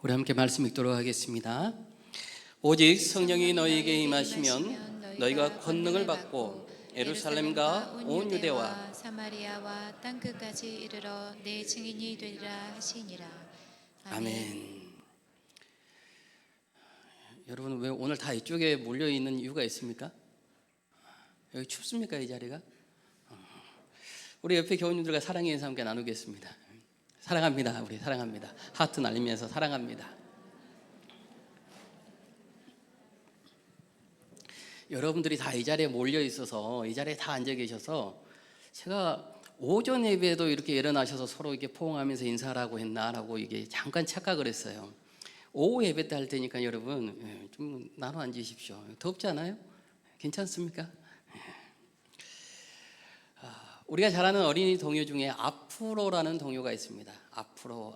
우리 함께 말씀 읽도록 하겠습니다. 오직 성령이 너희에게 임하시면 너희가 권능을 받고 예루살렘과 온 유대와 사마리아와 땅 끝까지 이르러 내 증인이 되리라 하시니라. 아멘. 여러분, 왜 오늘 다 이쪽에 몰려 있는 이유가 있습니까? 여기 춥습니까, 이 자리가? 우리 옆에 교우님들과 사랑의 인사 함께 나누겠습니다. 사랑합니다. 우리 사랑합니다. 하트 날리면서 사랑합니다. 여러분들이 다 이 자리에 몰려 있어서, 이 자리에 다 앉아 계셔서 제가 오전 예배에도 이렇게 일어나셔서 서로 이렇게 포옹하면서 인사하라고 했나라고 이게 잠깐 착각을 했어요. 오후 예배 때 할 테니까 여러분 좀 나눠 앉으십시오. 덥지 않아요? 괜찮습니까? 우리가 잘 아는 어린이 동요 중에 앞으로라는 동요가 있습니다. 앞으로.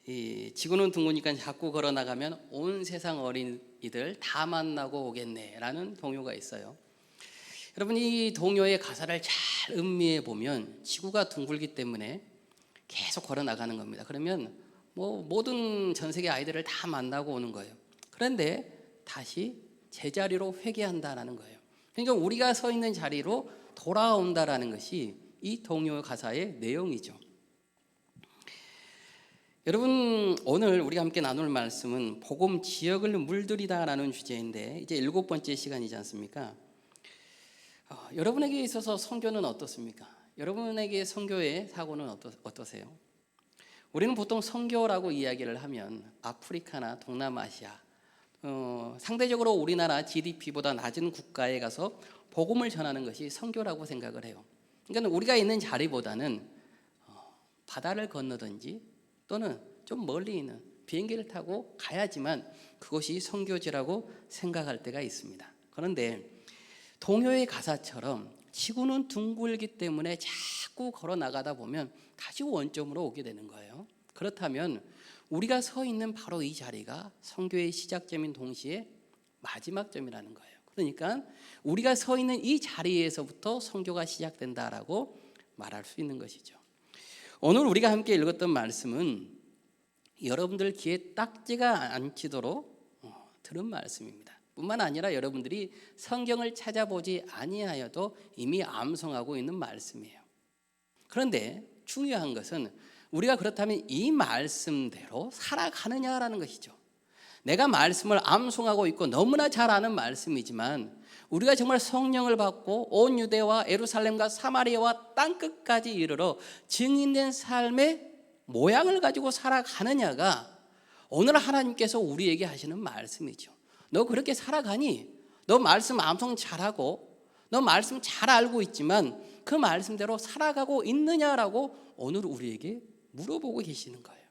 이 지구는 둥그니까 자꾸 걸어 나가면 온 세상 어린이들 다 만나고 오겠네라는 동요가 있어요. 여러분, 이 동요의 가사를 잘 음미해 보면 지구가 둥글기 때문에 계속 걸어 나가는 겁니다. 그러면 모든 전 세계 아이들을 다 만나고 오는 거예요. 그런데 다시 제자리로 회귀한다라는 거예요. 그러니까 우리가 서 있는 자리로 돌아온다라는 것이 이 동요 가사의 내용이죠. 여러분, 오늘 우리가 함께 나눌 말씀은 복음 지역을 물들이다라는 주제인데 이제 7번째 시간이지 않습니까? 여러분에게 있어서 선교는 어떻습니까? 여러분에게 선교의 사고는 어떠세요? 우리는 보통 선교라고 이야기를 하면 아프리카나 동남아시아, 상대적으로 우리나라 GDP보다 낮은 국가에 가서 복음을 전하는 것이 선교라고 생각을 해요. 그러니까 우리가 있는 자리보다는 바다를 건너든지 또는 좀 멀리 있는 비행기를 타고 가야지만 그것이 선교지라고 생각할 때가 있습니다. 그런데 동요의 가사처럼 지구는 둥글기 때문에 자꾸 걸어 나가다 보면 다시 원점으로 오게 되는 거예요. 그렇다면 우리가 서 있는 바로 이 자리가 선교의 시작점인 동시에 마지막 점이라는 거예요. 그러니까 우리가 서 있는 이 자리에서부터 선교가 시작된다라고 말할 수 있는 것이죠. 오늘 우리가 함께 읽었던 말씀은 여러분들 귀에 딱지가 안 치도록 들은 말씀입니다. 뿐만 아니라 여러분들이 성경을 찾아보지 아니하여도 이미 암송하고 있는 말씀이에요. 그런데 중요한 것은 우리가 그렇다면 이 말씀대로 살아가느냐라는 것이죠. 내가 말씀을 암송하고 있고 너무나 잘 아는 말씀이지만 우리가 정말 성령을 받고 온 유대와 예루살렘과 사마리아와 땅끝까지 이르러 증인된 삶의 모양을 가지고 살아가느냐가 오늘 하나님께서 우리에게 하시는 말씀이죠. 너 그렇게 살아가니? 너 말씀 암송 잘하고 너 말씀 잘 알고 있지만 그 말씀대로 살아가고 있느냐라고 오늘 우리에게 물어보고 계시는 거예요.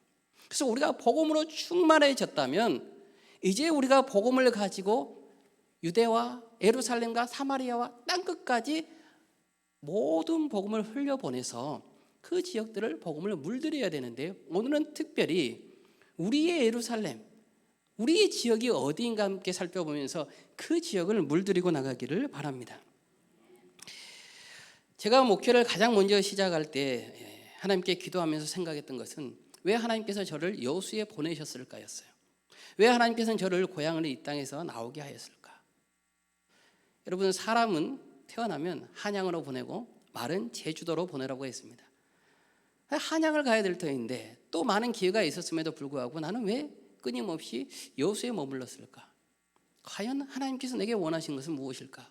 그래서 우리가 복음으로 충만해졌다면 이제 우리가 복음을 가지고 유대와 예루살렘과 사마리아와 땅끝까지 모든 복음을 흘려보내서 그 지역들을 복음을 물들여야 되는데요. 오늘은 특별히 우리의 예루살렘, 우리의 지역이 어디인가 함께 살펴보면서 그 지역을 물들이고 나가기를 바랍니다. 제가 목회를 가장 먼저 시작할 때 하나님께 기도하면서 생각했던 것은 왜 하나님께서 저를 여수에 보내셨을까였어요. 왜 하나님께서는 저를 고향을 이 땅에서 나오게 하였을까? 여러분, 사람은 태어나면 한양으로 보내고 말은 제주도로 보내라고 했습니다. 한양을 가야 될 터인데 또 많은 기회가 있었음에도 불구하고 나는 왜 끊임없이 여수에 머물렀을까? 과연 하나님께서 내게 원하신 것은 무엇일까?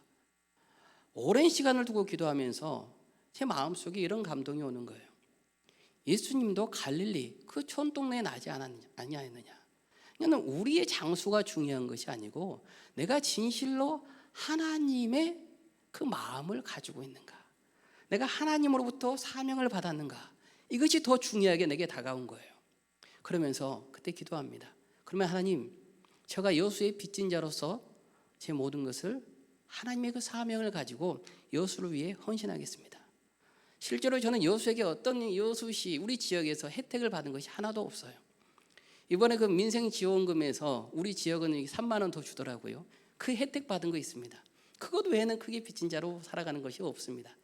오랜 시간을 두고 기도하면서 제 마음속에 이런 감동이 오는 거예요. 예수님도 갈릴리 그 촌동네에 나지 아니하였느냐? 그냥 우리의 장수가 중요한 것이 아니고 내가 진실로 하나님의 그 마음을 가지고 있는가? 내가 하나님으로부터 사명을 받았는가? 이것이 더 중요하게 내게 다가온 거예요. 그러면서 그때 기도합니다. 그러면 하나님, 제가 여수의 빚진 자로서 제 모든 것을 하나님의 그 사명을 가지고 여수를 위해 헌신하겠습니다. 실제로 저는 여수에게 어떤 여수시 우리 지역에서 혜택을 받은 것이 하나도 없어요. 이번에 그 민생지원금에서 우리 지역은 3만 원 더 주더라고요. 그 혜택 받은 거 있습니다. 그것 외에는 크게 빚진 자로 살아가는 것이 없습니다.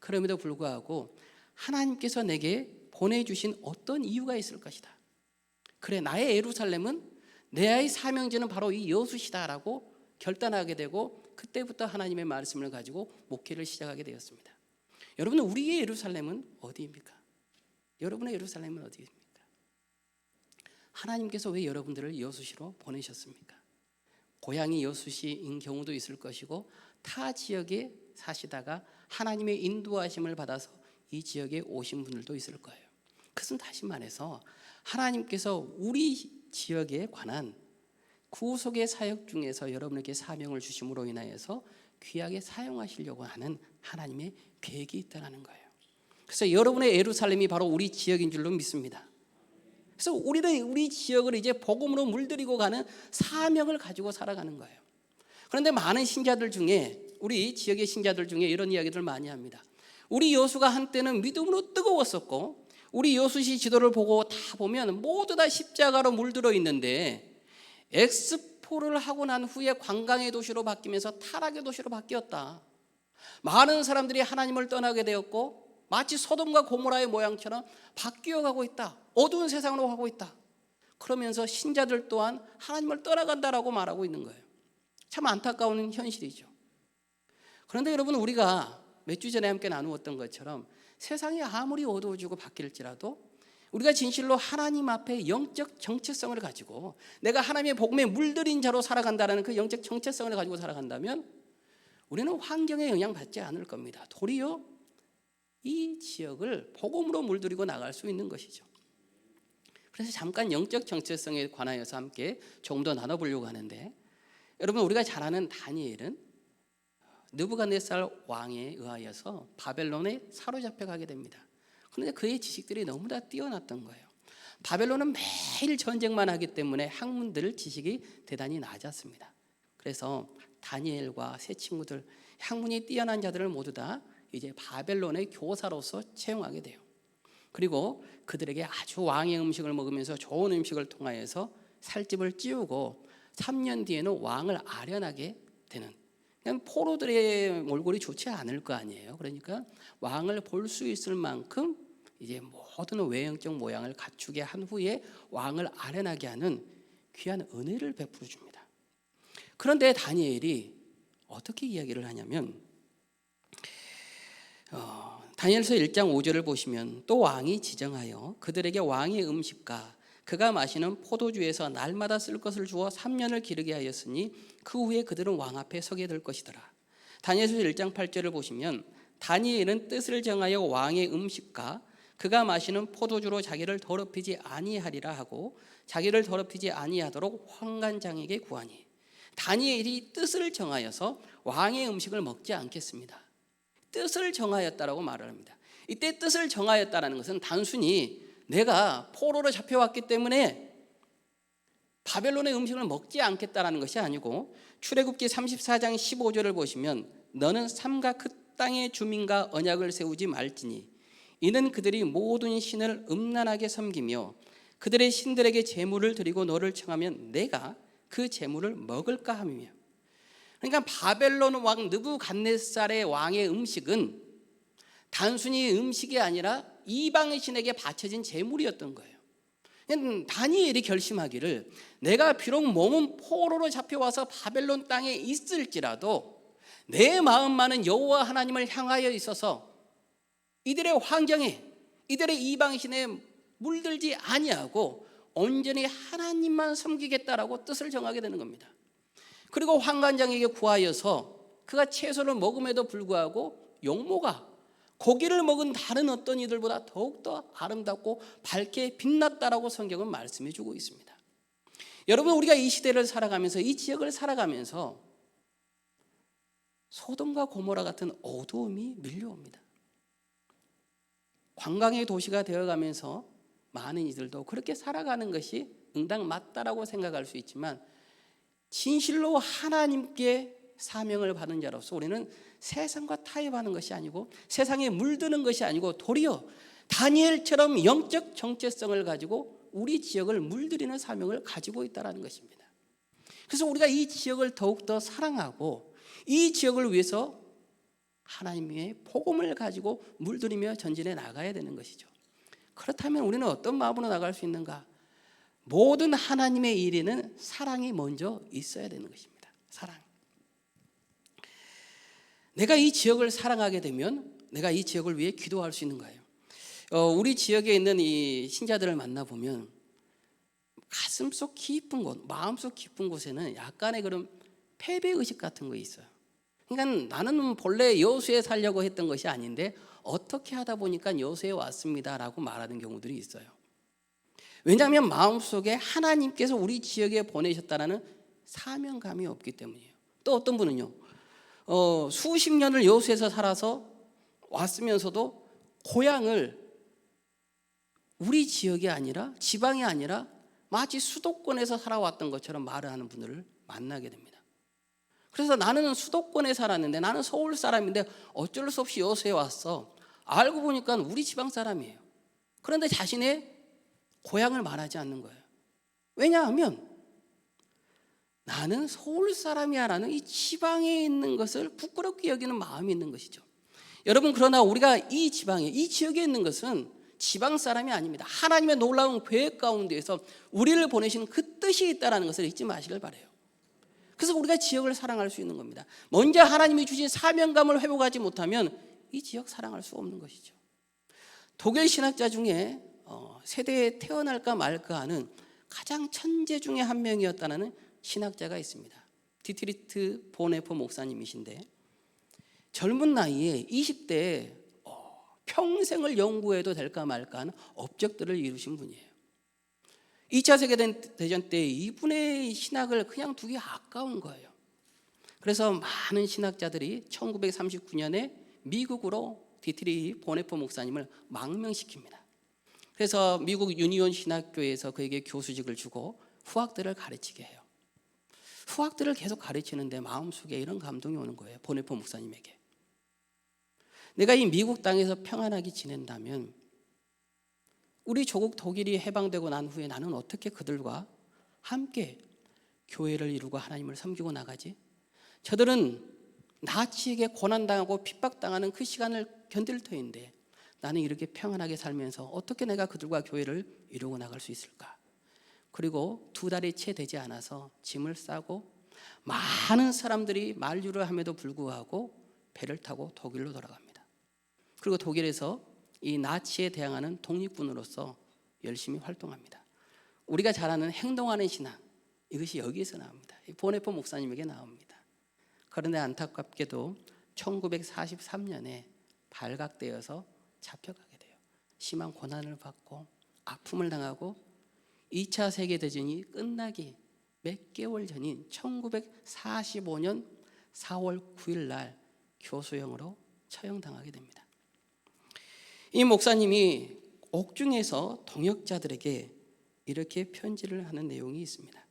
그럼에도 불구하고 하나님께서 내게 보내주신 어떤 이유가 있을 것이다. 그래, 나의 예루살렘은 내 사명지는 바로 이 여수시다라고 결단하게 되고 그때부터 하나님의 말씀을 가지고 목회를 시작하게 되었습니다. 여러분, 우리의 예루살렘은 어디입니까? 여러분의 예루살렘은 어디입니까? 하나님께서 왜 여러분들을 여수시로 보내셨습니까? 고향이 여수시인 경우도 있을 것이고 타 지역에 사시다가 하나님의 인도하심을 받아서 이 지역에 오신 분들도 있을 거예요. 그것은 다시 말해서 하나님께서 우리 지역에 관한 구속의 사역 중에서 여러분에게 사명을 주심으로 인하여서 귀하게 사용하시려고 하는 하나님의 계획이 있다는 거예요. 그래서 여러분의 예루살렘이 바로 우리 지역인 줄로 믿습니다. 그래서 우리는 우리 지역을 이제 복음으로 물들이고 가는 사명을 가지고 살아가는 거예요. 그런데 많은 신자들 중에, 우리 지역의 신자들 중에 이런 이야기들 많이 합니다. 우리 여수가 한때는 믿음으로 뜨거웠었고 우리 여수시 지도를 보고 다 보면 모두 다 십자가로 물들어 있는데 엑스포를 하고 난 후에 관광의 도시로 바뀌면서 타락의 도시로 바뀌었다. 많은 사람들이 하나님을 떠나게 되었고 마치 소돔과 고모라의 모양처럼 바뀌어가고 있다. 어두운 세상으로 가고 있다. 그러면서 신자들 또한 하나님을 떠나간다라고 말하고 있는 거예요. 참 안타까운 현실이죠. 그런데 여러분, 우리가 몇 주 전에 함께 나누었던 것처럼 세상이 아무리 어두워지고 바뀔지라도 우리가 진실로 하나님 앞에 영적 정체성을 가지고 내가 하나님의 복음에 물들인 자로 살아간다는 그 영적 정체성을 가지고 살아간다면 우리는 환경에 영향받지 않을 겁니다. 도리어 이 지역을 복음으로 물들이고 나갈 수 있는 것이죠. 그래서 잠깐 영적 정체성에 관하여서 함께 조금 더 나눠보려고 하는데, 여러분, 우리가 잘 아는 다니엘은 느부갓네살 왕에 의하여서 바벨론에 사로잡혀 가게 됩니다. 그런데 그의 지식들이 너무나 뛰어났던 거예요. 바벨론은 매일 전쟁만 하기 때문에 학문들 지식이 대단히 낮았습니다. 그래서 다니엘과 세 친구들, 학문이 뛰어난 자들을 모두 다 이제 바벨론의 교사로서 채용하게 돼요. 그리고 그들에게 아주 왕의 음식을 먹으면서 좋은 음식을 통하여서 살집을 찌우고 3년 뒤에는 왕을 아련하게 되는, 그냥 포로들의 몰골이 좋지 않을 거 아니에요. 그러니까 왕을 볼 수 있을 만큼 이제 모든 외형적 모양을 갖추게 한 후에 왕을 아련하게 하는 귀한 은혜를 베풀어 줍니다. 그런데 다니엘이 어떻게 이야기를 하냐면 다니엘서 1장 5절을 보시면 또 왕이 지정하여 그들에게 왕의 음식과 그가 마시는 포도주에서 날마다 쓸 것을 주어 3년을 기르게 하였으니 그 후에 그들은 왕 앞에 서게 될 것이더라. 다니엘서 1장 8절을 보시면 다니엘은 뜻을 정하여 왕의 음식과 그가 마시는 포도주로 자기를 더럽히지 아니하리라 하고 자기를 더럽히지 아니하도록 환관장에게 구하니, 다니엘이 뜻을 정하여서 왕의 음식을 먹지 않겠습니다. 뜻을 정하였다라고 말을 합니다. 이때 뜻을 정하였다라는 것은 단순히 내가 포로로 잡혀왔기 때문에 바벨론의 음식을 먹지 않겠다라는 것이 아니고, 출애굽기 34장 15절을 보시면 너는 삼가 그 땅의 주민과 언약을 세우지 말지니 이는 그들이 모든 신을 음란하게 섬기며 그들의 신들에게 제물을 드리고 너를 청하면 내가 그 제물을 먹을까 함이며. 그러니까 바벨론 왕 느부갓네살의 왕의 음식은 단순히 음식이 아니라 이방의 신에게 바쳐진 제물이었던 거예요. 다니엘이 결심하기를 내가 비록 몸은 포로로 잡혀와서 바벨론 땅에 있을지라도 내 마음만은 여호와 하나님을 향하여 있어서 이들의 환경에, 이들의 이방의 신에 물들지 아니하고 온전히 하나님만 섬기겠다라고 뜻을 정하게 되는 겁니다. 그리고 환관장에게 구하여서 그가 채소를 먹음에도 불구하고 용모가 고기를 먹은 다른 어떤 이들보다 더욱더 아름답고 밝게 빛났다라고 성경은 말씀해 주고 있습니다. 여러분, 우리가 이 시대를 살아가면서, 이 지역을 살아가면서 소돔과 고모라 같은 어두움이 밀려옵니다. 관광의 도시가 되어가면서 많은 이들도 그렇게 살아가는 것이 응당 맞다라고 생각할 수 있지만, 진실로 하나님께 사명을 받은 자로서 우리는 세상과 타협하는 것이 아니고 세상에 물드는 것이 아니고 도리어 다니엘처럼 영적 정체성을 가지고 우리 지역을 물들이는 사명을 가지고 있다는 것입니다. 그래서 우리가 이 지역을 더욱더 사랑하고 이 지역을 위해서 하나님의 복음을 가지고 물들이며 전진해 나가야 되는 것이죠. 그렇다면 우리는 어떤 마음으로 나갈 수 있는가? 모든 하나님의 일에는 사랑이 먼저 있어야 되는 것입니다. 사랑. 내가 이 지역을 사랑하게 되면 내가 이 지역을 위해 기도할 수 있는 거예요. 우리 지역에 있는 이 신자들을 만나보면 가슴속 깊은 곳, 마음속 깊은 곳에는 약간의 그런 패배의식 같은 거 있어요. 그러니까 나는 본래 여수에 살려고 했던 것이 아닌데 어떻게 하다 보니까 여수에 왔습니다라고 말하는 경우들이 있어요. 왜냐하면 마음속에 하나님께서 우리 지역에 보내셨다는 사명감이 없기 때문이에요. 또 어떤 분은요, 수십 년을 여수에서 살아서 왔으면서도 고향을 우리 지역이 아니라 지방이 아니라 마치 수도권에서 살아왔던 것처럼 말을 하는 분들을 만나게 됩니다. 그래서 나는 수도권에 살았는데, 나는 서울 사람인데 어쩔 수 없이 여수에 왔어. 알고 보니까 우리 지방 사람이에요. 그런데 자신의 고향을 말하지 않는 거예요. 왜냐하면 나는 서울 사람이야라는 이 지방에 있는 것을 부끄럽게 여기는 마음이 있는 것이죠. 여러분, 그러나 우리가 이 지방에, 이 지역에 있는 것은 지방 사람이 아닙니다. 하나님의 놀라운 계획 가운데에서 우리를 보내신 그 뜻이 있다는 것을 잊지 마시길 바라요. 그래서 우리가 지역을 사랑할 수 있는 겁니다. 먼저 하나님이 주신 사명감을 회복하지 못하면 이 지역 사랑할 수 없는 것이죠. 독일 신학자 중에 세대에 태어날까 말까 하는 가장 천재 중에 한 명이었다는 신학자가 있습니다. 디트리트 보네퍼 목사님이신데, 젊은 나이에 20대에 평생을 연구해도 될까 말까 하는 업적들을 이루신 분이에요. 2차 세계대전 때 이분의 신학을 그냥 두기 아까운 거예요. 그래서 많은 신학자들이 1939년에 미국으로 디트리히 보네퍼 목사님을 망명시킵니다. 그래서 미국 유니온 신학교에서 그에게 교수직을 주고 후학들을 가르치게 해요. 후학들을 계속 가르치는데 마음속에 이런 감동이 오는 거예요. 보네퍼 목사님에게. 내가 이 미국 땅에서 평안하게 지낸다면 우리 조국 독일이 해방되고 난 후에 나는 어떻게 그들과 함께 교회를 이루고 하나님을 섬기고 나가지? 저들은 나치에게 고난당하고 핍박당하는 그 시간을 견딜 터인데 나는 이렇게 평안하게 살면서 어떻게 내가 그들과 교회를 이루고 나갈 수 있을까? 그리고 2달이 채 되지 않아서 짐을 싸고 많은 사람들이 만류를 함에도 불구하고 배를 타고 독일로 돌아갑니다. 그리고 독일에서 이 나치에 대항하는 독립군으로서 열심히 활동합니다. 우리가 잘 아는 행동하는 신앙, 이것이 여기에서 나옵니다. 보네퍼 목사님에게 나옵니다. 그런데 안타깝게도 1943년에 발각되어서 잡혀가게 돼요. 심한 고난을 받고 아픔을 당하고 2차 세계대전이 끝나기 몇 개월 전인 1945년 4월 9일 날 교수형으로 처형당하게 됩니다. 이 목사님이 옥중에서 동역자들에게 이렇게 편지를 하는 내용이 있습니다.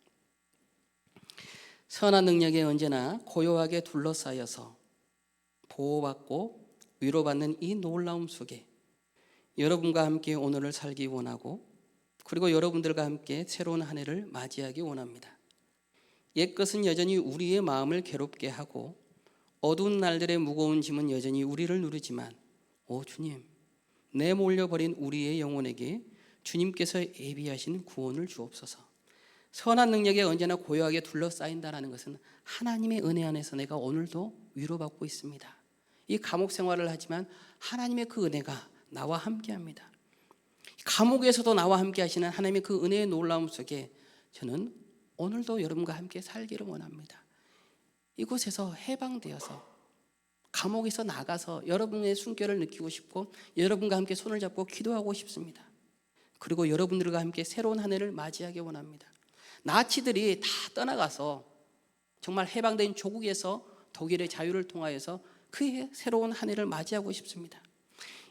선한 능력에 언제나 고요하게 둘러싸여서 보호받고 위로받는 이 놀라움 속에 여러분과 함께 오늘을 살기 원하고, 그리고 여러분들과 함께 새로운 한 해를 맞이하기 원합니다. 옛것은 여전히 우리의 마음을 괴롭게 하고 어두운 날들의 무거운 짐은 여전히 우리를 누르지만, 오 주님, 내몰려버린 우리의 영혼에게 주님께서 예비하신 구원을 주옵소서. 선한 능력에 언제나 고요하게 둘러싸인다는 것은 하나님의 은혜 안에서 내가 오늘도 위로받고 있습니다. 이 감옥 생활을 하지만 하나님의 그 은혜가 나와 함께합니다. 감옥에서도 나와 함께 하시는 하나님의 그 은혜의 놀라움 속에 저는 오늘도 여러분과 함께 살기를 원합니다. 이곳에서 해방되어서 감옥에서 나가서 여러분의 숨결을 느끼고 싶고 여러분과 함께 손을 잡고 기도하고 싶습니다. 그리고 여러분들과 함께 새로운 한 해를 맞이하기 원합니다. 나치들이 다 떠나가서 정말 해방된 조국에서 독일의 자유를 통하여서 그 새로운 한 해를 맞이하고 싶습니다.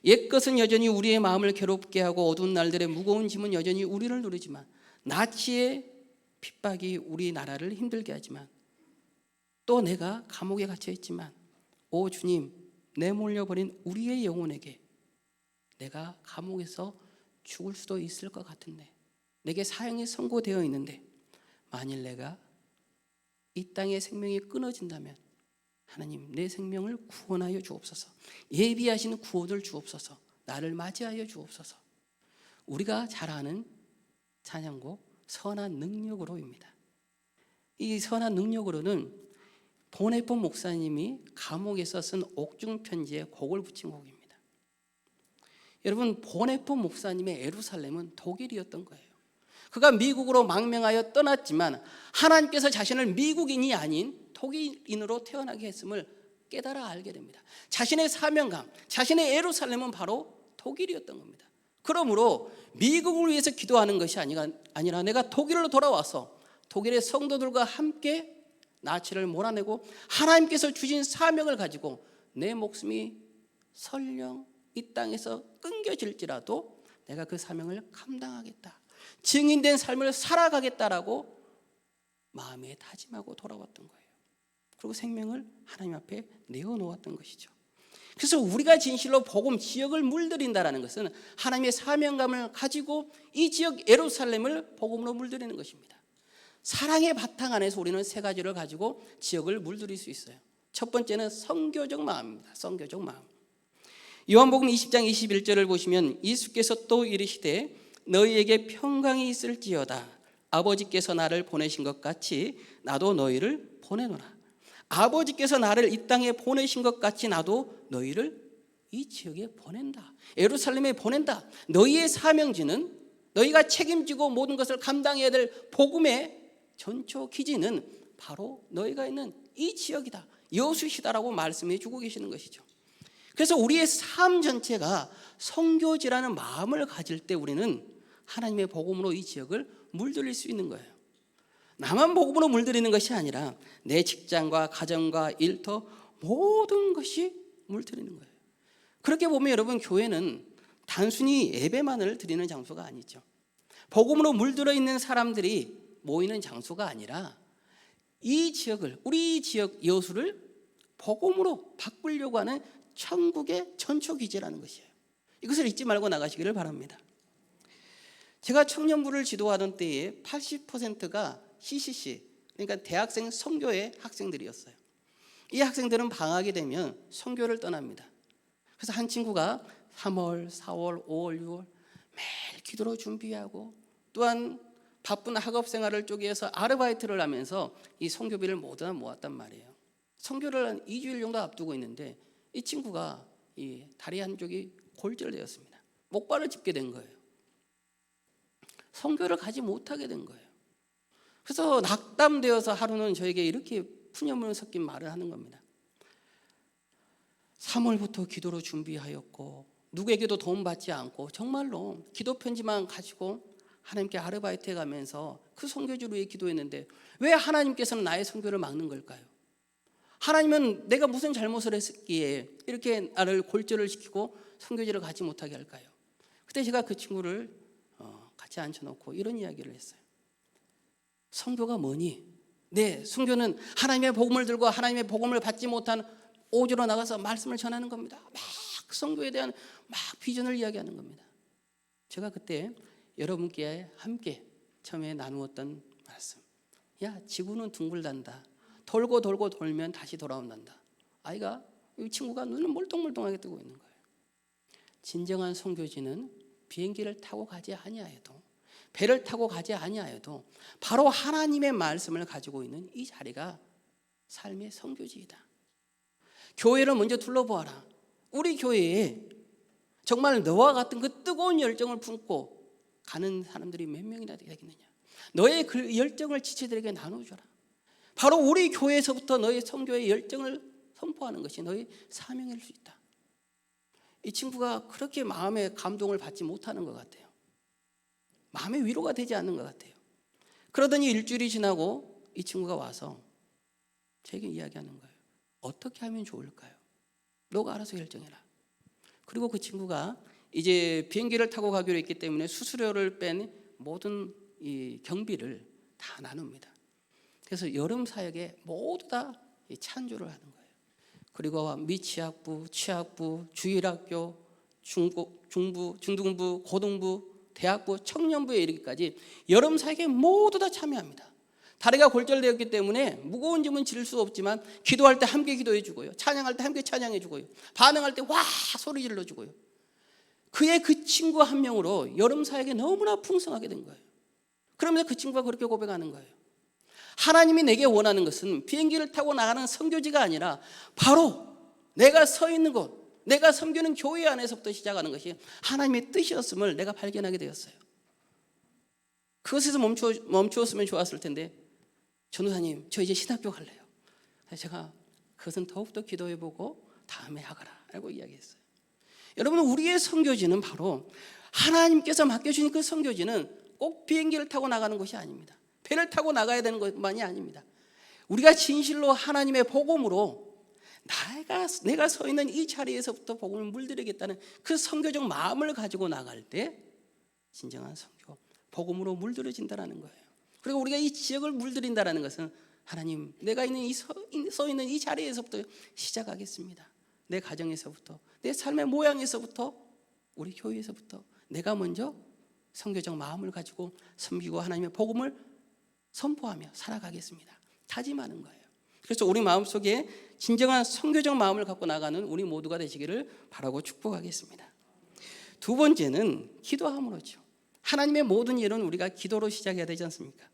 옛것은 여전히 우리의 마음을 괴롭게 하고 어두운 날들의 무거운 짐은 여전히 우리를 누르지만, 나치의 핍박이 우리나라를 힘들게 하지만, 또 내가 감옥에 갇혀 있지만, 오 주님, 내몰려버린 우리의 영혼에게 내가 감옥에서 죽을 수도 있을 것 같은데, 내게 사형이 선고되어 있는데 만일 내가 이 땅의 생명이 끊어진다면 하나님, 내 생명을 구원하여 주옵소서. 예비하신 구원을 주옵소서. 나를 맞이하여 주옵소서. 우리가 잘 아는 찬양곡 선한 능력으로입니다. 이 선한 능력으로는 보네폰 목사님이 감옥에서 쓴 옥중 편지에 곡을 붙인 곡입니다. 여러분, 보네폰 목사님의 예루살렘은 독일이었던 거예요. 그가 미국으로 망명하여 떠났지만 하나님께서 자신을 미국인이 아닌 독일인으로 태어나게 했음을 깨달아 알게 됩니다. 자신의 사명감, 자신의 예루살렘은 바로 독일이었던 겁니다. 그러므로 미국을 위해서 기도하는 것이 아니라 내가 독일로 돌아와서 독일의 성도들과 함께 나치를 몰아내고 하나님께서 주신 사명을 가지고 내 목숨이 설령 이 땅에서 끊겨질지라도 내가 그 사명을 감당하겠다, 증인된 삶을 살아가겠다라고 마음에 다짐하고 돌아왔던 거예요. 그리고 생명을 하나님 앞에 내어놓았던 것이죠. 그래서 우리가 진실로 복음 지역을 물들인다는 것은 하나님의 사명감을 가지고 이 지역 예루살렘을 복음으로 물들이는 것입니다. 사랑의 바탕 안에서 우리는 세 가지를 가지고 지역을 물들일 수 있어요. 첫 번째는 선교적 마음입니다. 선교적 마음. 요한복음 20장 21절을 보시면 예수께서 또 이르시되 너희에게 평강이 있을지어다. 아버지께서 나를 보내신 것 같이 나도 너희를 보내노라. 아버지께서 나를 이 땅에 보내신 것 같이 나도 너희를 이 지역에 보낸다. 예루살렘에 보낸다. 너희의 사명지는, 너희가 책임지고 모든 것을 감당해야 될 복음의 전초 기지는 바로 너희가 있는 이 지역이다, 여수시다라고 말씀해 주고 계시는 것이죠. 그래서 우리의 삶 전체가 선교지라는 마음을 가질 때 우리는 하나님의 복음으로 이 지역을 물들일 수 있는 거예요. 나만 복음으로 물들이는 것이 아니라 내 직장과 가정과 일터 모든 것이 물들이는 거예요. 그렇게 보면 여러분, 교회는 단순히 예배만을 드리는 장소가 아니죠. 복음으로 물들어 있는 사람들이 모이는 장소가 아니라 이 지역을, 우리 지역 여수를 복음으로 바꾸려고 하는 천국의 전초기지라는 것이에요. 이것을 잊지 말고 나가시기를 바랍니다. 제가 청년부를 지도하던 때에 80%가 CCC, 그러니까 대학생 선교회 학생들이었어요. 이 학생들은 방학이 되면 선교를 떠납니다. 그래서 한 친구가 3월, 4월, 5월, 6월 매일 기도로 준비하고 또한 바쁜 학업 생활을 쪼개서 아르바이트를 하면서 이 선교비를 모두 다 모았단 말이에요. 선교를 한 2주일 정도 앞두고 있는데 이 친구가 이 다리 한쪽이 골절되었습니다. 목발을 짚게 된 거예요. 선교를 가지 못하게 된 거예요. 그래서 낙담되어서 하루는 저에게 이렇게 푸념을 섞인 말을 하는 겁니다. 3월부터 기도로 준비하였고 누구에게도 도움받지 않고 정말로 기도 편지만 가지고 하나님께 아르바이트해 가면서 그 선교지를 위해 기도했는데 왜 하나님께서는 나의 선교를 막는 걸까요? 하나님은 내가 무슨 잘못을 했기에 이렇게 나를 골절을 시키고 선교지를 가지 못하게 할까요? 그때 제가 그 친구를 같이 앉혀놓고 이런 이야기를 했어요. 선교가 뭐니? 네, 선교는 하나님의 복음을 들고 하나님의 복음을 받지 못한 오주로 나가서 말씀을 전하는 겁니다. 막 선교에 대한 막 비전을 이야기하는 겁니다. 제가 그때 여러분께 함께 처음에 나누었던 말씀, 야, 지구는 둥글단다. 돌고 돌고 돌면 다시 돌아온단다. 아이가, 이 친구가 눈을 멀뚱멀뚱하게 뜨고 있는 거예요. 진정한 선교지는 비행기를 타고 가지 아니하여도, 배를 타고 가지 아니하여도 바로 하나님의 말씀을 가지고 있는 이 자리가 삶의 선교지이다. 교회를 먼저 둘러보아라. 우리 교회에 정말 너와 같은 그 뜨거운 열정을 품고 가는 사람들이 몇 명이나 되겠느냐. 너의 그 열정을 지체들에게 나눠줘라. 바로 우리 교회에서부터 너의 선교의 열정을 선포하는 것이 너의 사명일 수 있다. 이 친구가 그렇게 마음의 감동을 받지 못하는 것 같아요. 마음의 위로가 되지 않는 것 같아요. 그러더니 일주일이 지나고 이 친구가 와서 제게 이야기하는 거예요. 어떻게 하면 좋을까요? 너가 알아서 결정해라. 그리고 그 친구가 이제 비행기를 타고 가기로 했기 때문에 수수료를 뺀 모든 이 경비를 다 나눕니다. 그래서 여름 사역에 모두 다 찬조를 하는 거예요. 그리고 미취학부, 취학부, 주일학교, 중부, 중등부, 고등부, 대학부, 청년부에 이르기까지 여름 사역에 모두 다 참여합니다. 다리가 골절되었기 때문에 무거운 짐은 질 수 없지만 기도할 때 함께 기도해 주고요. 찬양할 때 함께 찬양해 주고요. 반응할 때 와 소리 질러 주고요. 그의 그 친구 한 명으로 여름 사역에 너무나 풍성하게 된 거예요. 그러면서 그 친구가 그렇게 고백하는 거예요. 하나님이 내게 원하는 것은 비행기를 타고 나가는 선교지가 아니라 바로 내가 서 있는 곳, 내가 섬기는 교회 안에서부터 시작하는 것이 하나님의 뜻이었음을 내가 발견하게 되었어요. 그것에서 멈추었으면 좋았을 텐데, 전도사님 저 이제 신학교 갈래요. 제가 그것은 더욱더 기도해보고 다음에 하거라 라고 이야기했어요. 여러분, 우리의 선교지는 바로 하나님께서 맡겨주신 그 선교지는 꼭 비행기를 타고 나가는 것이 아닙니다. 배를 타고 나가야 되는 것만이 아닙니다. 우리가 진실로 하나님의 복음으로 내가 서 있는 이 자리에서부터 복음을 물들이겠다는 그 선교적 마음을 가지고 나갈 때 진정한 선교, 복음으로 물들여진다는 거예요. 그리고 우리가 이 지역을 물들인다는 것은 하나님, 내가 있는 서 있는 이 자리에서부터 시작하겠습니다. 내 가정에서부터, 내 삶의 모양에서부터, 우리 교회에서부터 내가 먼저 선교적 마음을 가지고 섬기고 하나님의 복음을 선포하며 살아가겠습니다. 다짐하는 거예요. 그래서 우리 마음속에 진정한 선교적 마음을 갖고 나가는 우리 모두가 되시기를 바라고 축복하겠습니다. 두 번째는 기도함으로죠. 하나님의 모든 일은 우리가 기도로 시작해야 되지 않습니까?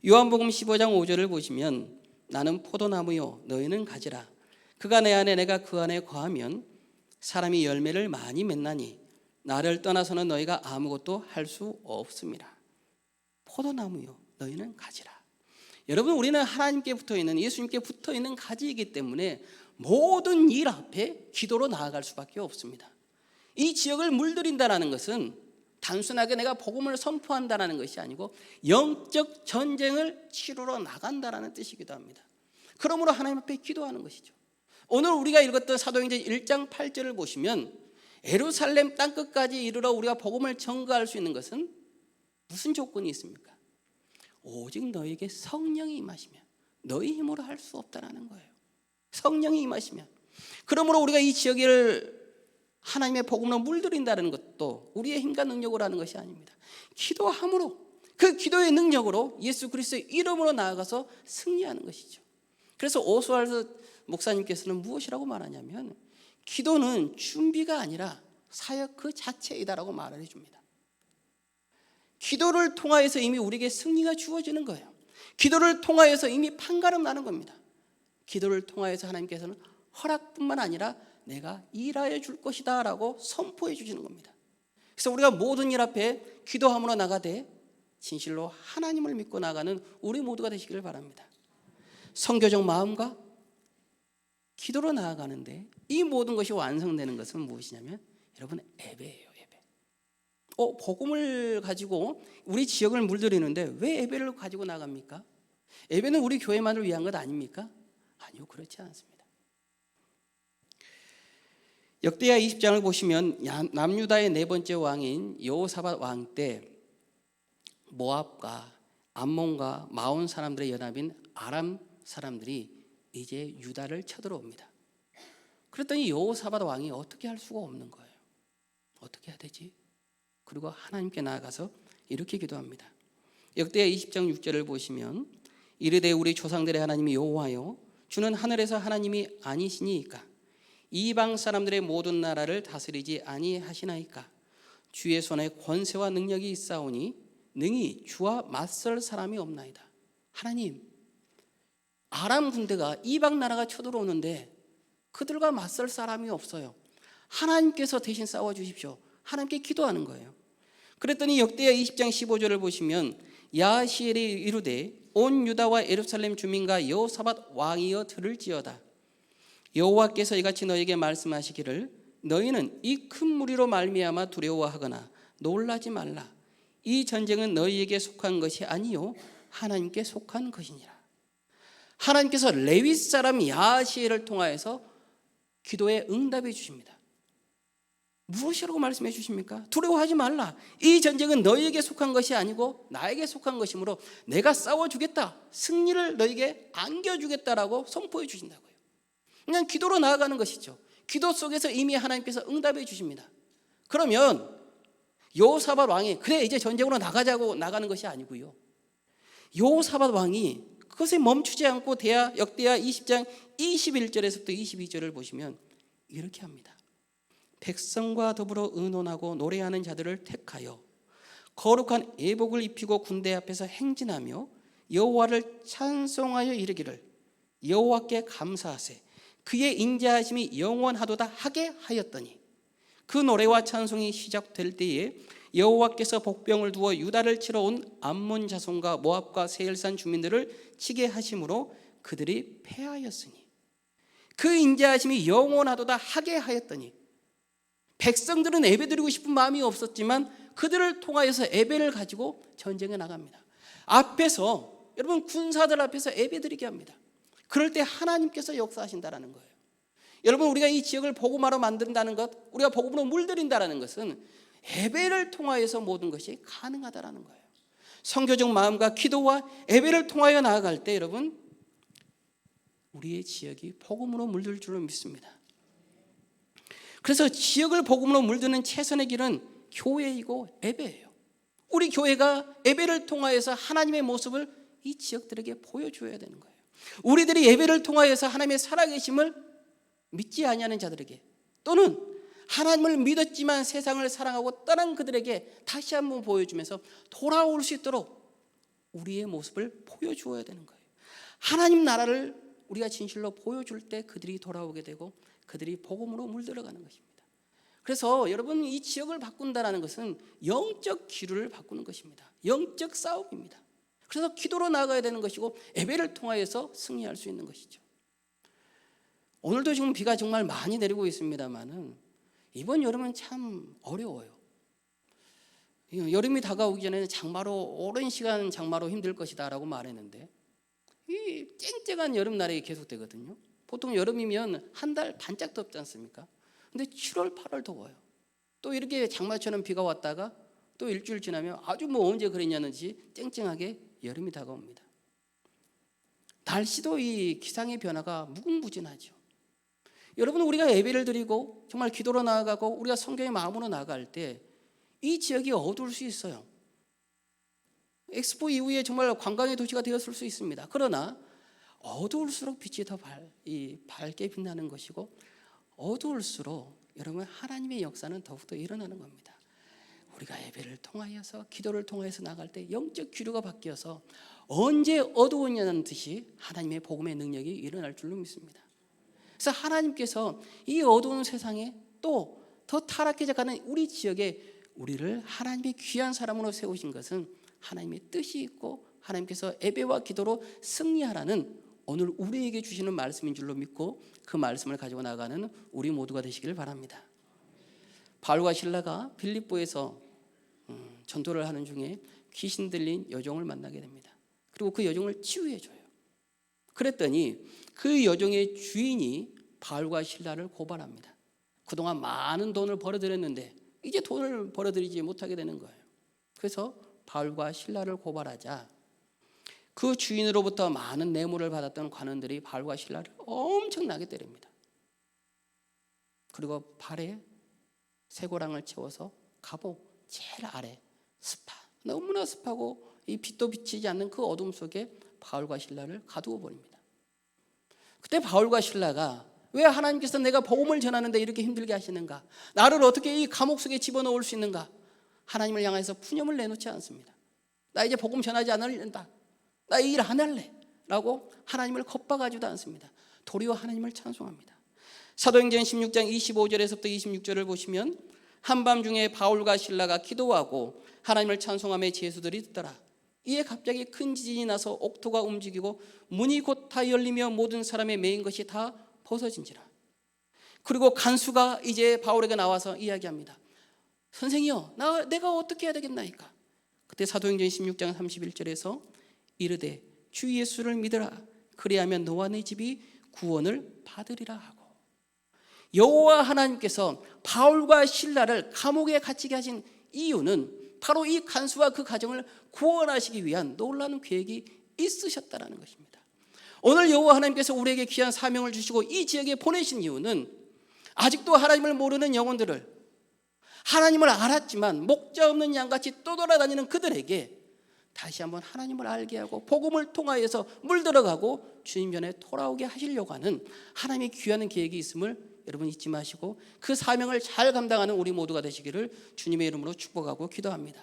요한복음 15장 5절을 보시면 나는 포도나무요 너희는 가지라. 그가 내 안에 내가 그 안에 거하면 사람이 열매를 많이 맺나니 나를 떠나서는 너희가 아무것도 할 수 없습니다. 포도나무요 너희는 가지라. 여러분, 우리는 하나님께 붙어있는, 예수님께 붙어있는 가지이기 때문에 모든 일 앞에 기도로 나아갈 수밖에 없습니다. 이 지역을 물들인다는 것은 단순하게 내가 복음을 선포한다는 것이 아니고 영적 전쟁을 치르러 나간다는 뜻이기도 합니다. 그러므로 하나님 앞에 기도하는 것이죠. 오늘 우리가 읽었던 사도행전 1장 8절을 보시면 예루살렘 땅끝까지 이르러 우리가 복음을 전가할 수 있는 것은 무슨 조건이 있습니까? 오직 너에게 성령이 임하시면, 너희 힘으로 할 수 없다라는 거예요. 성령이 임하시면. 그러므로 우리가 이 지역을 하나님의 복음으로 물들인다는 것도 우리의 힘과 능력으로 하는 것이 아닙니다. 기도함으로, 그 기도의 능력으로 예수 그리스도의 이름으로 나아가서 승리하는 것이죠. 그래서 오스왈드 목사님께서는 무엇이라고 말하냐면 기도는 준비가 아니라 사역 그 자체이다라고 말을 해줍니다. 기도를 통하여서 이미 우리에게 승리가 주어지는 거예요. 기도를 통하여서 이미 판가름 나는 겁니다. 기도를 통하여서 하나님께서는 허락뿐만 아니라 내가 일하여 줄 것이다 라고 선포해 주시는 겁니다. 그래서 우리가 모든 일 앞에 기도함으로 나가되 진실로 하나님을 믿고 나가는 우리 모두가 되시기를 바랍니다. 선교적 마음과 기도로 나아가는데 이 모든 것이 완성되는 것은 무엇이냐면 여러분, 예배예요. 예배. 복음을 가지고 우리 지역을 물들이는데 왜 예배를 가지고 나갑니까? 예배는 우리 교회만을 위한 것 아닙니까? 아니요, 그렇지 않습니다. 역대하 20장을 보시면 남유다의 네 번째 왕인 여호사밧 왕 때 모압과 암몬과 마온 사람들의 연합인 아람 사람들이 이제 유다를 쳐들어옵니다. 그랬더니 여호사밧 왕이 어떻게 할 수가 없는 거예요. 어떻게 해야 되지? 그리고 하나님께 나아가서 이렇게 기도합니다. 역대하 20장 6절을 보시면 이르되 우리 조상들의 하나님이 여호와여 주는 하늘에서 하나님이 아니시니이까 이방 사람들의 모든 나라를 다스리지 아니하시나이까 주의 손에 권세와 능력이 있사오니 능히 주와 맞설 사람이 없나이다. 하나님, 아람 군대가 이방 나라가 쳐들어오는데 그들과 맞설 사람이 없어요. 하나님께서 대신 싸워주십시오. 하나님께 기도하는 거예요. 그랬더니 역대하 20장 15절을 보시면 야하시엘이 이르되 온 유다와 예루살렘 주민과 여호사밧 왕이여 들을지어다. 여호와께서 이같이 너에게 말씀하시기를 너희는 이 큰 무리로 말미암아 두려워하거나 놀라지 말라. 이 전쟁은 너희에게 속한 것이 아니요 하나님께 속한 것이니라. 하나님께서 레위 사람 야하시엘을 통하여서 기도에 응답해 주십니다. 무엇이라고 말씀해 주십니까? 두려워하지 말라. 이 전쟁은 너희에게 속한 것이 아니고 나에게 속한 것이므로 내가 싸워주겠다. 승리를 너희에게 안겨주겠다라고 선포해 주신다고요. 그냥 기도로 나아가는 것이죠. 기도 속에서 이미 하나님께서 응답해 주십니다. 그러면 여호사밧 왕이 그래 이제 전쟁으로 나가자고 나가는 것이 아니고요. 여호사밧 왕이 그것에 멈추지 않고 역대하 20장 21절에서부터 22절을 보시면 이렇게 합니다. 백성과 더불어 의논하고 노래하는 자들을 택하여 거룩한 예복을 입히고 군대 앞에서 행진하며 여호와를 찬송하여 이르기를 여호와께 감사하세 그의 인자하심이 영원하도다 하게 하였더니 그 노래와 찬송이 시작될 때에 여호와께서 복병을 두어 유다를 치러 온 암몬 자손과 모압과 세일산 주민들을 치게 하심으로 그들이 패하였으니 그 인자하심이 영원하도다 하게 하였더니 백성들은 예배드리고 싶은 마음이 없었지만 그들을 통하여서 예배를 가지고 전쟁에 나갑니다. 앞에서 여러분 군사들 앞에서 예배드리게 합니다. 그럴 때 하나님께서 역사하신다라는 거예요. 여러분 우리가 이 지역을 복음화로 만든다는 것, 우리가 복음으로 물들인다라는 것은 예배를 통하여서 모든 것이 가능하다라는 거예요. 선교적 마음과 기도와 예배를 통하여 나아갈 때 여러분 우리의 지역이 복음으로 물들 줄로 믿습니다. 그래서 지역을 복음으로 물드는 최선의 길은 교회이고 예배예요. 우리 교회가 예배를 통하여서 하나님의 모습을 이 지역들에게 보여줘야 되는 거예요. 우리들이 예배를 통하여서 하나님의 살아계심을 믿지 아니하는 자들에게 또는 하나님을 믿었지만 세상을 사랑하고 떠난 그들에게 다시 한번 보여주면서 돌아올 수 있도록 우리의 모습을 보여주어야 되는 거예요. 하나님 나라를 우리가 진실로 보여줄 때 그들이 돌아오게 되고 그들이 복음으로 물들어가는 것입니다. 그래서 여러분 이 지역을 바꾼다는 것은 영적 기류를 바꾸는 것입니다. 영적 싸움입니다. 그래서 기도로 나아가야 되는 것이고 예배를 통하여서 승리할 수 있는 것이죠. 오늘도 지금 비가 정말 많이 내리고 있습니다만은 이번 여름은 참 어려워요. 여름이 다가오기 전에는 장마로 오랜 시간 장마로 힘들 것이다 라고 말했는데 이 쨍쨍한 여름날이 계속되거든요. 보통 여름이면 한 달 반짝 덥지 않습니까? 근데 7월 8월 더워요. 또 이렇게 장마처럼 비가 왔다가 또 일주일 지나면 아주 뭐 언제 그랬냐는 듯이 쨍쨍하게 여름이 다가옵니다. 날씨도 이 기상의 변화가 무궁무진하죠. 여러분 우리가 예배를 드리고 정말 기도로 나아가고 우리가 성경의 마음으로 나아갈 때 이 지역이 어두울 수 있어요. 엑스포 이후에 정말 관광의 도시가 되었을 수 있습니다. 그러나 어두울수록 빛이 더 밝게 빛나는 것이고 어두울수록 여러분 하나님의 역사는 더욱더 일어나는 겁니다. 우리가 예배를 통하여서 기도를 통해서 나갈 때 영적 기류가 바뀌어서 언제 어두웠냐는 듯이 하나님의 복음의 능력이 일어날 줄로 믿습니다. 그래서 하나님께서 이 어두운 세상에 또 더 타락해져 가는 우리 지역에 우리를 하나님의 귀한 사람으로 세우신 것은 하나님의 뜻이 있고 하나님께서 예배와 기도로 승리하라는 오늘 우리에게 주시는 말씀인 줄로 믿고 그 말씀을 가지고 나가는 우리 모두가 되시기를 바랍니다. 바울과 실라가 빌립보에서 전도를 하는 중에 귀신 들린 여종을 만나게 됩니다. 그리고 그 여종을 치유해줘요. 그랬더니 그 여종의 주인이 바울과 실라를 고발합니다. 그동안 많은 돈을 벌어들였는데 이제 돈을 벌어들이지 못하게 되는 거예요. 그래서 바울과 실라를 고발하자 그 주인으로부터 많은 뇌물을 받았던 관원들이 바울과 실라를 엄청나게 때립니다. 그리고 발에 쇠고랑을 채워서 갑옷 제일 아래 너무나 습하고 이 빛도 비치지 않는 그 어둠 속에 바울과 실라를 가두어 버립니다. 그때 바울과 실라가 왜 하나님께서 내가 복음을 전하는데 이렇게 힘들게 하시는가? 나를 어떻게 이 감옥 속에 집어넣을 수 있는가? 하나님을 향해서 푸념을 내놓지 않습니다. 나 이제 복음 전하지 않을랜다. 나 이 일 안 할래. 라고 하나님을 겁박하지도 않습니다. 도리어 하나님을 찬송합니다. 사도행전 16장 25절에서부터 26절을 보시면 한밤중에 바울과 실라가 기도하고 하나님을 찬송하며 제수들이 듣더라. 이에 갑자기 큰 지진이 나서 옥토가 움직이고 문이 곧 다 열리며 모든 사람의 매인 것이 다 벗어진지라. 그리고 간수가 이제 바울에게 나와서 이야기합니다. 선생이여, 내가 어떻게 해야 되겠나이까? 그때 사도행전 16장 31절에서 이르되 주 예수를 믿으라. 그리하면 너와 네 집이 구원을 받으리라 하고, 여호와 하나님께서 바울과 실라를 감옥에 갇히게 하신 이유는 바로 이 간수와 그 가정을 구원하시기 위한 놀라운 계획이 있으셨다라는 것입니다. 오늘 여호와 하나님께서 우리에게 귀한 사명을 주시고 이 지역에 보내신 이유는 아직도 하나님을 모르는 영혼들을, 하나님을 알았지만 목자 없는 양같이 떠돌아다니는 그들에게 다시 한번 하나님을 알게 하고 복음을 통하여서 물들어가고 주님 전에 돌아오게 하시려고 하는 하나님의 귀한 계획이 있음을 여러분 잊지 마시고 그 사명을 잘 감당하는 우리 모두가 되시기를 주님의 이름으로 축복하고 기도합니다.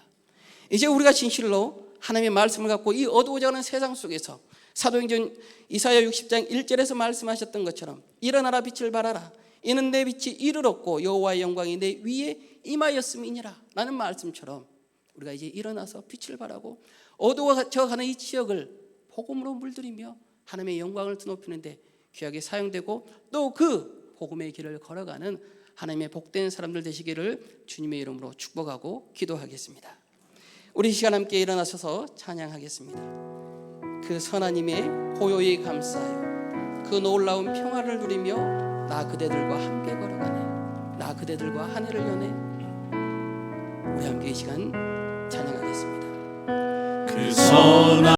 이제 우리가 진실로 하나님의 말씀을 갖고 이 어두워져 가는 세상 속에서 사도행전 이사야 60장 1절에서 말씀하셨던 것처럼 일어나라 빛을 발하라 이는 내 빛이 이르렀고 여호와의 영광이 내 위에 임하였음이니라 라는 말씀처럼 우리가 이제 일어나서 빛을 발하고 어두워져 가는 이 지역을 복음으로 물들이며 하나님의 영광을 드높이는데 귀하게 사용되고 또 그 복음의 길을 걸어가는 하나님의 복된 사람들 되시기를 주님의 이름으로 축복하고 기도하겠습니다. 우리 시간 함께 일어나셔서 찬양하겠습니다. 그 선하님의 보혈이 감싸요 그 놀라운 평화를 누리며 나 그대들과 함께 걸어가네 나 그대들과 한 해를 여네. 우리 함께 이 시간 찬양하겠습니다. 그 선한